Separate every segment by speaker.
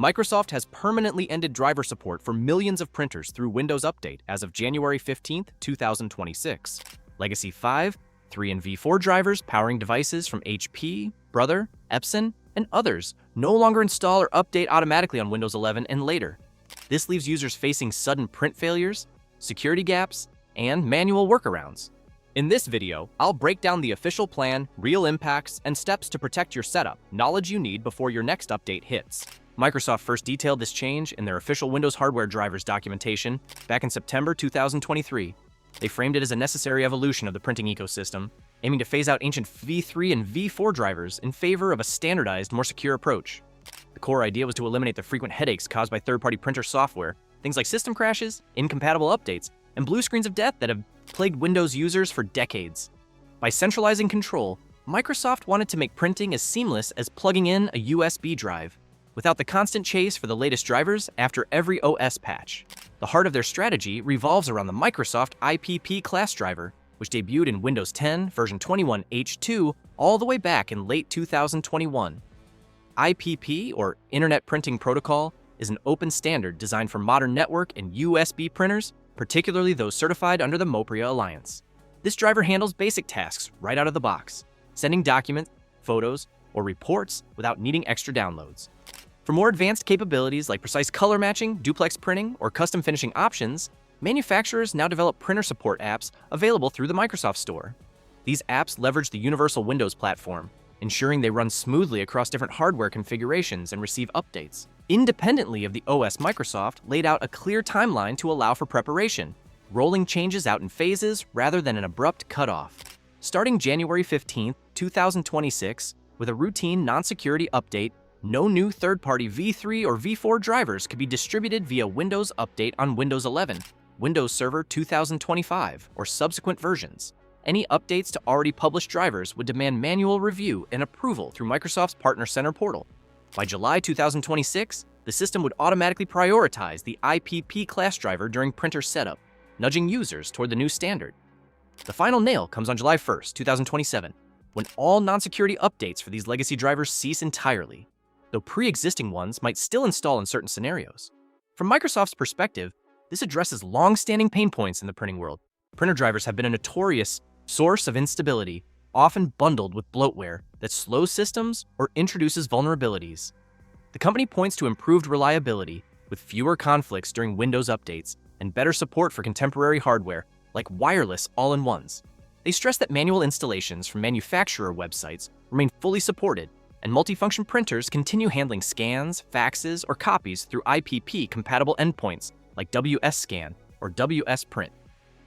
Speaker 1: Microsoft has permanently ended driver support for millions of printers through Windows Update as of January 15, 2026. Legacy 5, 3, and V4 drivers powering devices from HP, Brother, Epson, and others no longer install or update automatically on Windows 11 and later. This leaves users facing sudden print failures, security gaps, and manual workarounds. In this video, I'll break down the official plan, real impacts, and steps to protect your setup, knowledge you need before your next update hits. Microsoft first detailed this change in their official Windows hardware drivers documentation back in September 2023. They framed it as a necessary evolution of the printing ecosystem, aiming to phase out ancient V3 and V4 drivers in favor of a standardized, more secure approach. The core idea was to eliminate the frequent headaches caused by third-party printer software, things like system crashes, incompatible updates, and blue screens of death that have plagued Windows users for decades. By centralizing control, Microsoft wanted to make printing as seamless as plugging in a USB drive, without the constant chase for the latest drivers after every OS patch. The heart of their strategy revolves around the Microsoft IPP class driver, which debuted in Windows 10 version 21H2 all the way back in late 2021. IPP, or Internet Printing Protocol, is an open standard designed for modern network and USB printers, particularly those certified under the MOPRIA Alliance. This driver handles basic tasks right out of the box, sending documents, photos, or reports without needing extra downloads. For more advanced capabilities like precise color matching, duplex printing, or custom finishing options, manufacturers now develop printer support apps available through the Microsoft Store. These apps leverage the Universal Windows platform, ensuring they run smoothly across different hardware configurations and receive updates. Independently of the OS, Microsoft laid out a clear timeline to allow for preparation, rolling changes out in phases rather than an abrupt cutoff. Starting January 15, 2026, with a routine non-security update, no new third-party V3 or V4 drivers could be distributed via Windows Update on Windows 11, Windows Server 2025, or subsequent versions. Any updates to already published drivers would demand manual review and approval through Microsoft's Partner Center portal. By July 2026, the system would automatically prioritize the IPP class driver during printer setup, nudging users toward the new standard. The final nail comes on July 1, 2027, when all non-security updates for these legacy drivers cease entirely, though pre-existing ones might still install in certain scenarios. From Microsoft's perspective, this addresses long-standing pain points in the printing world. Printer drivers have been a notorious source of instability, often bundled with bloatware that slows systems or introduces vulnerabilities. The company points to improved reliability, with fewer conflicts during Windows updates and better support for contemporary hardware like wireless all-in-ones. They stress that manual installations from manufacturer websites remain fully supported, and multifunction printers continue handling scans, faxes, or copies through IPP-compatible endpoints like WS-Scan or WS-Print.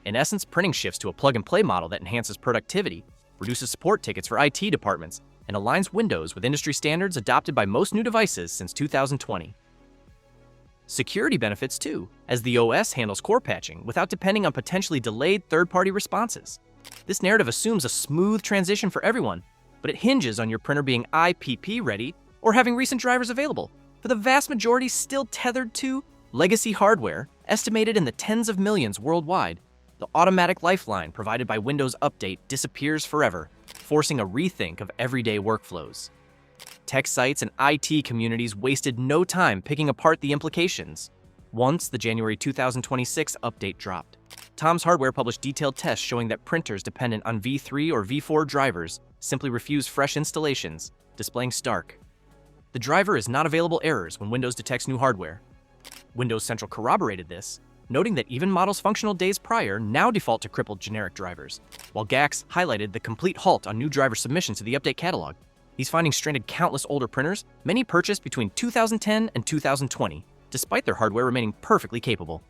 Speaker 1: In essence, printing shifts to a plug-and-play model that enhances productivity, reduces support tickets for IT departments, and aligns Windows with industry standards adopted by most new devices since 2020. Security benefits too, as the OS handles core patching without depending on potentially delayed third-party responses. This narrative assumes a smooth transition for everyone, but it hinges on your printer being IPP ready or having recent drivers available, for the vast majority still tethered to legacy hardware, estimated in the tens of millions worldwide. The automatic lifeline provided by Windows Update disappears forever, forcing a rethink of everyday workflows. Tech sites and IT communities wasted no time picking apart the implications. Once the January 2026 update dropped, Tom's Hardware published detailed tests showing that printers dependent on V3 or V4 drivers simply refuse fresh installations, displaying stark "The driver is not available" errors when Windows detects new hardware. Windows Central corroborated this, noting that even models functional days prior now default to crippled generic drivers, while GAX highlighted the complete halt on new driver submissions to the update catalog. These findings stranded countless older printers, many purchased between 2010 and 2020, despite their hardware remaining perfectly capable.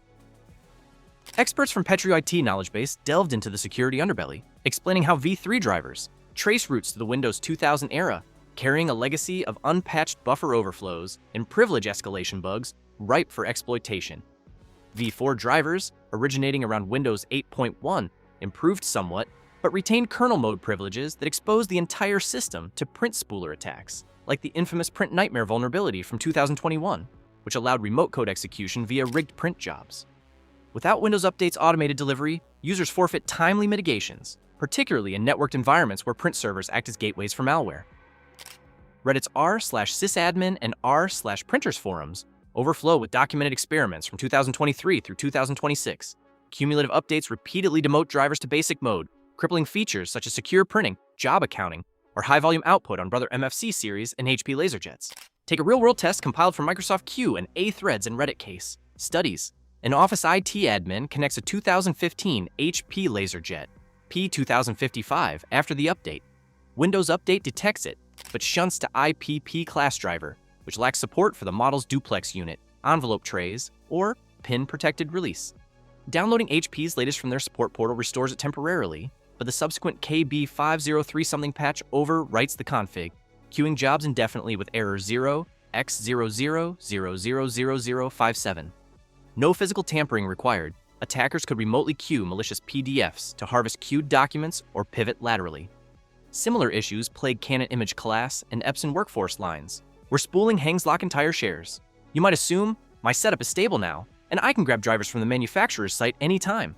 Speaker 1: Experts from Petri IT knowledge base delved into the security underbelly, explaining how V3 drivers trace roots to the Windows 2000 era, carrying a legacy of unpatched buffer overflows and privilege escalation bugs ripe for exploitation. V4 drivers, originating around Windows 8.1, improved somewhat, but retained kernel mode privileges that exposed the entire system to print spooler attacks, like the infamous Print Nightmare vulnerability from 2021, which allowed remote code execution via rigged print jobs. Without Windows Update's automated delivery, users forfeit timely mitigations, particularly in networked environments where print servers act as gateways for malware. Reddit's r/sysadmin and r/printers forums overflow with documented experiments from 2023 through 2026. Cumulative updates repeatedly demote drivers to basic mode, crippling features such as secure printing, job accounting, or high-volume output on Brother MFC series and HP LaserJets. Take a real-world test compiled from Microsoft Q and A-Threads and Reddit case. Studies. An Office IT admin connects a 2015 HP LaserJet P2055 after the update. Windows Update detects it, but shunts to IPP class driver, which lacks support for the model's duplex unit, envelope trays, or pin-protected release. Downloading HP's latest from their support portal restores it temporarily, but the subsequent KB503-something patch overwrites the config, queuing jobs indefinitely with error 0x00000057. No physical tampering required. Attackers could remotely queue malicious PDFs to harvest queued documents or pivot laterally. Similar issues plague Canon Image Class and Epson Workforce lines, where spooling hangs lock entire shares. You might assume, my setup is stable now, and I can grab drivers from the manufacturer's site anytime.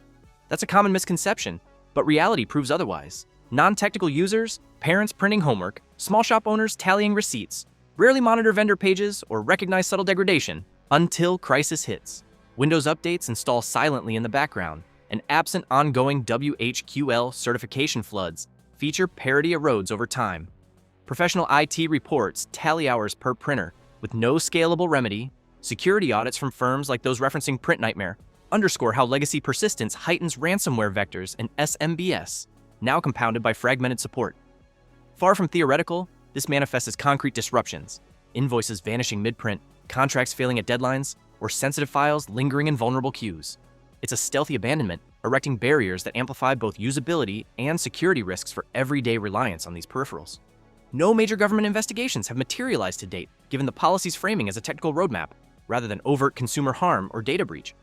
Speaker 1: That's a common misconception, but reality proves otherwise. Non-technical users, parents printing homework, small shop owners tallying receipts, rarely monitor vendor pages or recognize subtle degradation until crisis hits. Windows updates install silently in the background, and absent ongoing WHQL certification floods, feature parity erodes over time. Professional IT reports tally hours per printer with no scalable remedy. Security audits from firms like those referencing Print Nightmare underscore how legacy persistence heightens ransomware vectors and SMBS, now compounded by fragmented support. Far from theoretical, this manifests as concrete disruptions, invoices vanishing mid-print, contracts failing at deadlines, or sensitive files lingering in vulnerable queues. It's a stealthy abandonment, erecting barriers that amplify both usability and security risks for everyday reliance on these peripherals. No major government investigations have materialized to date, given the policy's framing as a technical roadmap, rather than overt consumer harm or data breach.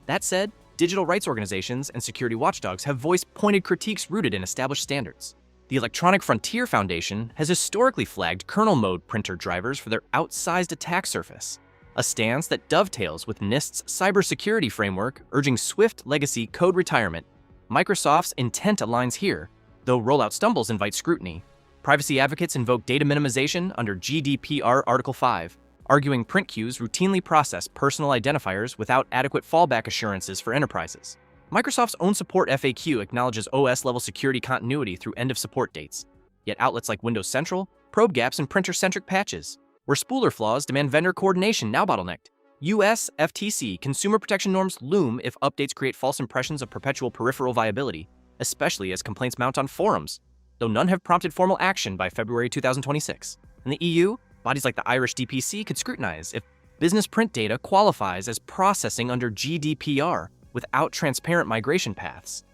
Speaker 1: That said, digital rights organizations and security watchdogs have voiced pointed critiques rooted in established standards. The Electronic Frontier Foundation has historically flagged kernel mode printer drivers for their outsized attack surface, a stance that dovetails with NIST's cybersecurity framework urging swift legacy code retirement. Microsoft's intent aligns here, though rollout stumbles invite scrutiny. Privacy advocates invoke data minimization under GDPR Article 5, arguing print queues routinely process personal identifiers without adequate fallback assurances for enterprises. Microsoft's own support FAQ acknowledges OS-level security continuity through end-of-support dates, yet outlets like Windows Central probe gaps in printer-centric patches, where spooler flaws demand vendor coordination now bottlenecked. US FTC consumer protection norms loom if updates create false impressions of perpetual peripheral viability, especially as complaints mount on forums, though none have prompted formal action by February 2026. In the EU, bodies like the Irish DPC could scrutinize if business print data qualifies as processing under GDPR without transparent migration paths.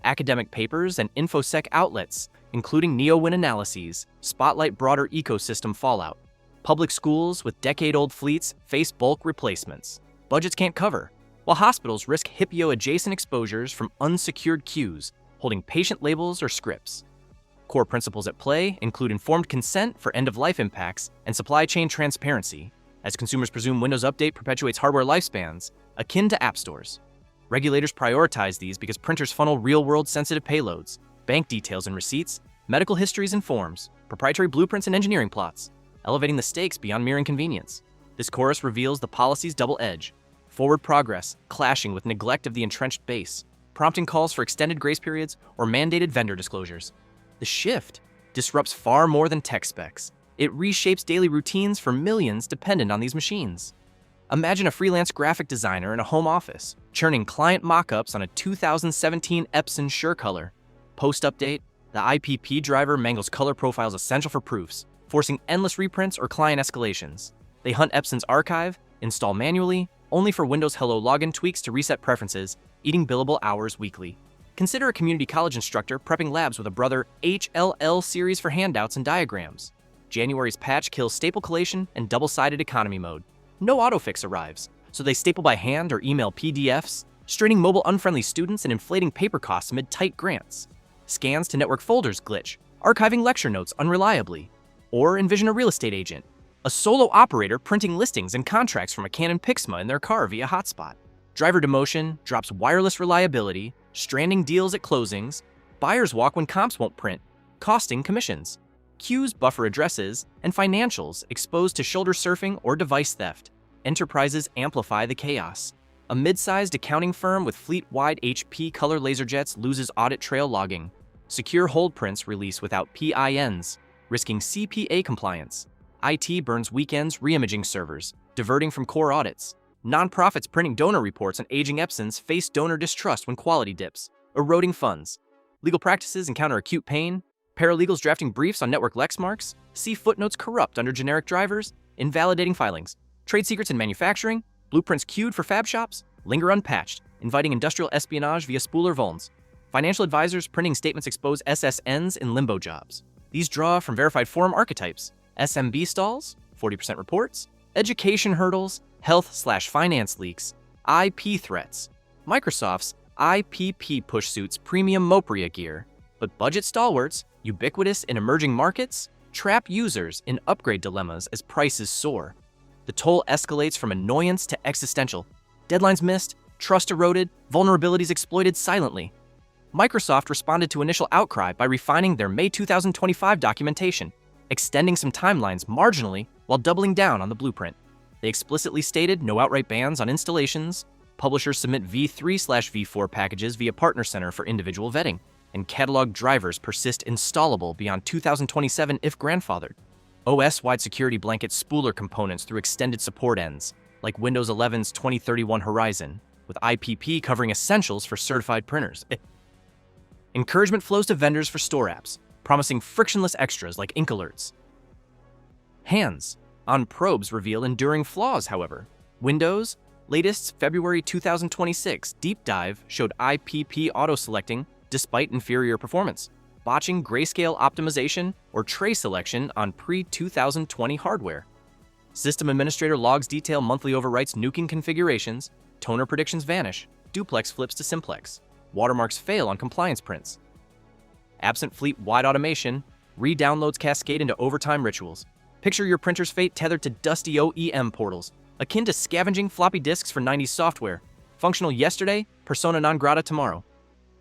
Speaker 1: Academic papers and InfoSec outlets, including NeoWin analyses, spotlight broader ecosystem fallout. Public schools with decade-old fleets face bulk replacements budgets can't cover, while hospitals risk HIPAA-adjacent exposures from unsecured queues holding patient labels or scripts. Core principles at play include informed consent for end-of-life impacts and supply chain transparency, as consumers presume Windows Update perpetuates hardware lifespans, akin to app stores. Regulators prioritize these because printers funnel real-world sensitive payloads, bank details and receipts, medical histories and forms, proprietary blueprints and engineering plots, elevating the stakes beyond mere inconvenience. This chorus reveals the policy's double edge, forward progress clashing with neglect of the entrenched base, prompting calls for extended grace periods or mandated vendor disclosures. The shift disrupts far more than tech specs. It reshapes daily routines for millions dependent on these machines. Imagine a freelance graphic designer in a home office, churning client mock-ups on a 2017 Epson SureColor. Post-update, the IPP driver mangles color profiles essential for proofs, forcing endless reprints or client escalations. They hunt Epson's archive, install manually, only for Windows Hello login tweaks to reset preferences, eating billable hours weekly. Consider a community college instructor prepping labs with a Brother HLL series for handouts and diagrams. January's patch kills staple collation and double-sided economy mode. No autofix arrives, so they staple by hand or email PDFs, straining mobile-unfriendly students and inflating paper costs amid tight grants. Scans to network folders glitch, archiving lecture notes unreliably. Or envision a real estate agent, a solo operator printing listings and contracts from a Canon Pixma in their car via hotspot. Driver demotion drops wireless reliability, stranding deals at closings, buyers walk when comps won't print, costing commissions. queues buffer addresses, and financials exposed to shoulder surfing or device theft. Enterprises amplify the chaos. A mid-sized accounting firm with fleet-wide HP color laserjets loses audit trail logging. Secure hold prints release without PINs, risking CPA compliance. IT burns weekends reimaging servers, diverting from core audits. Nonprofits printing donor reports on aging Epsons face donor distrust when quality dips, eroding funds. Legal practices encounter acute pain. Paralegals drafting briefs on network Lexmarks. See footnotes corrupt under generic drivers, invalidating filings. Trade secrets in manufacturing. Blueprints queued for fab shops. Linger unpatched, inviting industrial espionage via spooler vulns. Financial advisors printing statements expose SSNs in limbo jobs. These draw from verified forum archetypes. SMB stalls, 40% reports, education hurdles, health/finance leaks, IP threats, Microsoft's IPP push suits premium Mopria gear, but budget stalwarts, ubiquitous in emerging markets, trap users in upgrade dilemmas as prices soar. The toll escalates from annoyance to existential. Deadlines missed, trust eroded, vulnerabilities exploited silently. Microsoft responded to initial outcry by refining their May 2025 documentation, extending some timelines marginally while doubling down on the blueprint. They explicitly stated no outright bans on installations, publishers submit v3/v4 packages via Partner Center for individual vetting, and catalog drivers persist installable beyond 2027 if grandfathered. OS-wide security blanket spooler components through extended support ends, like Windows 11's 2031 Horizon, with IPP covering essentials for certified printers. Encouragement flows to vendors for store apps, promising frictionless extras like ink alerts. Hands on probes reveal enduring flaws, however. Windows' latest February 2026 deep dive showed IPP auto-selecting despite inferior performance, botching grayscale optimization or tray selection on pre-2020 hardware. System administrator logs detail monthly overwrites nuking configurations, toner predictions vanish, duplex flips to simplex, watermarks fail on compliance prints. Absent fleet-wide automation, re-downloads cascade into overtime rituals. Picture your printer's fate tethered to dusty OEM portals, akin to scavenging floppy disks for 90s software. Functional yesterday, persona non grata tomorrow.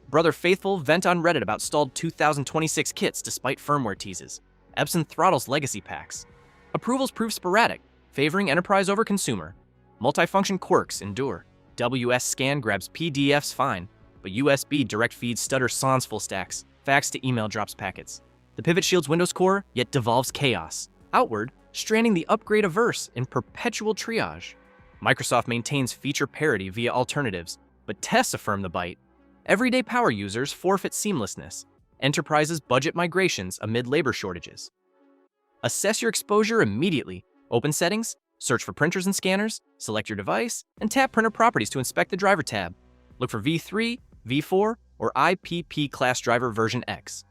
Speaker 1: Brother Faithful vent on Reddit about stalled 2026 kits despite firmware teases. Epson throttles legacy packs. Approvals prove sporadic, favoring enterprise over consumer. Multifunction quirks endure. WS scan grabs PDFs fine, but USB direct feed stutter sans full stacks. Fax to email drops packets. The pivot shields Windows core, yet devolves chaos. Outward, stranding the upgrade averse in perpetual triage. Microsoft maintains feature parity via alternatives, but tests affirm the bite. Everyday power users forfeit seamlessness. Enterprises budget migrations amid labor shortages. Assess your exposure immediately. Open Settings, search for printers and scanners, select your device, and tap Printer Properties to inspect the driver tab. Look for V3, V4, or IPP class driver version X.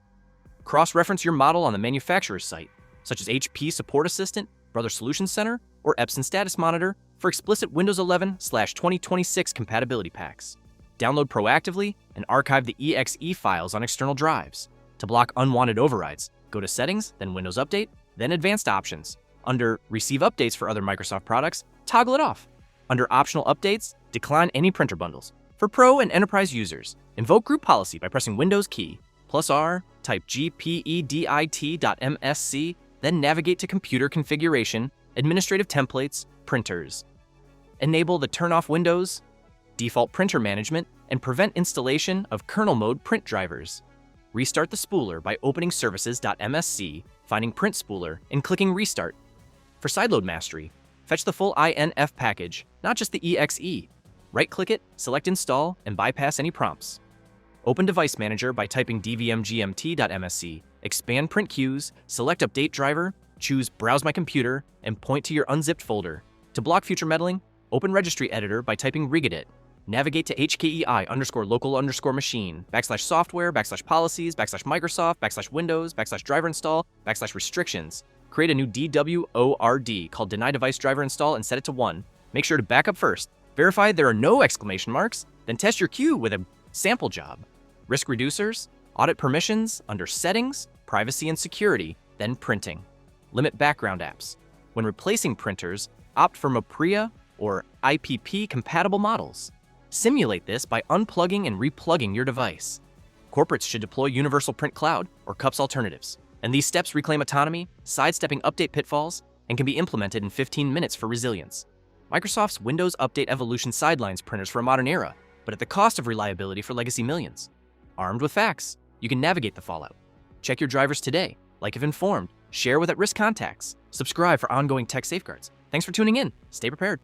Speaker 1: Cross-reference your model on the manufacturer's site, such as HP Support Assistant, Brother Solutions Center, or Epson Status Monitor for explicit Windows 11/2026 compatibility packs. Download proactively and archive the EXE files on external drives. To block unwanted overrides, go to Settings, then Windows Update, then Advanced Options. Under Receive Updates for other Microsoft products, toggle it off. Under Optional Updates, decline any printer bundles. For Pro and Enterprise users, invoke group policy by pressing Windows key, +R, type gpedit.msc, then navigate to Computer Configuration, Administrative Templates, Printers. Enable the Turn Off Windows, Default Printer Management, and prevent installation of kernel mode print drivers. Restart the spooler by opening services.msc, finding Print Spooler, and clicking Restart. For sideload mastery, fetch the full INF package, not just the EXE. Right-click it, select Install, and bypass any prompts. Open Device Manager by typing dvmgmt.msc, expand print queues, select Update Driver, choose Browse My Computer, and point to your unzipped folder. To block future meddling, open Registry Editor by typing regedit. Navigate to HKEI_local_machine, /software, /policies, /Microsoft, /Windows, /driver install, /restrictions. Create a new DWORD called Deny Device Driver Install and set it to 1. Make sure to back up first. Verify there are no exclamation marks, then test your queue with a sample job. Risk reducers, audit permissions under Settings, Privacy and Security, then Printing. Limit background apps. When replacing printers, opt for Mopria or IPP-compatible models. Simulate this by unplugging and replugging your device. Corporates should deploy Universal Print Cloud or CUPS alternatives. And these steps reclaim autonomy, sidestepping update pitfalls, and can be implemented in 15 minutes for resilience. Microsoft's Windows Update Evolution sidelines printers for a modern era, but at the cost of reliability for legacy millions. Armed with facts, you can navigate the fallout. Check your drivers today, like if informed, share with at-risk contacts, subscribe for ongoing tech safeguards. Thanks for tuning in. Stay prepared.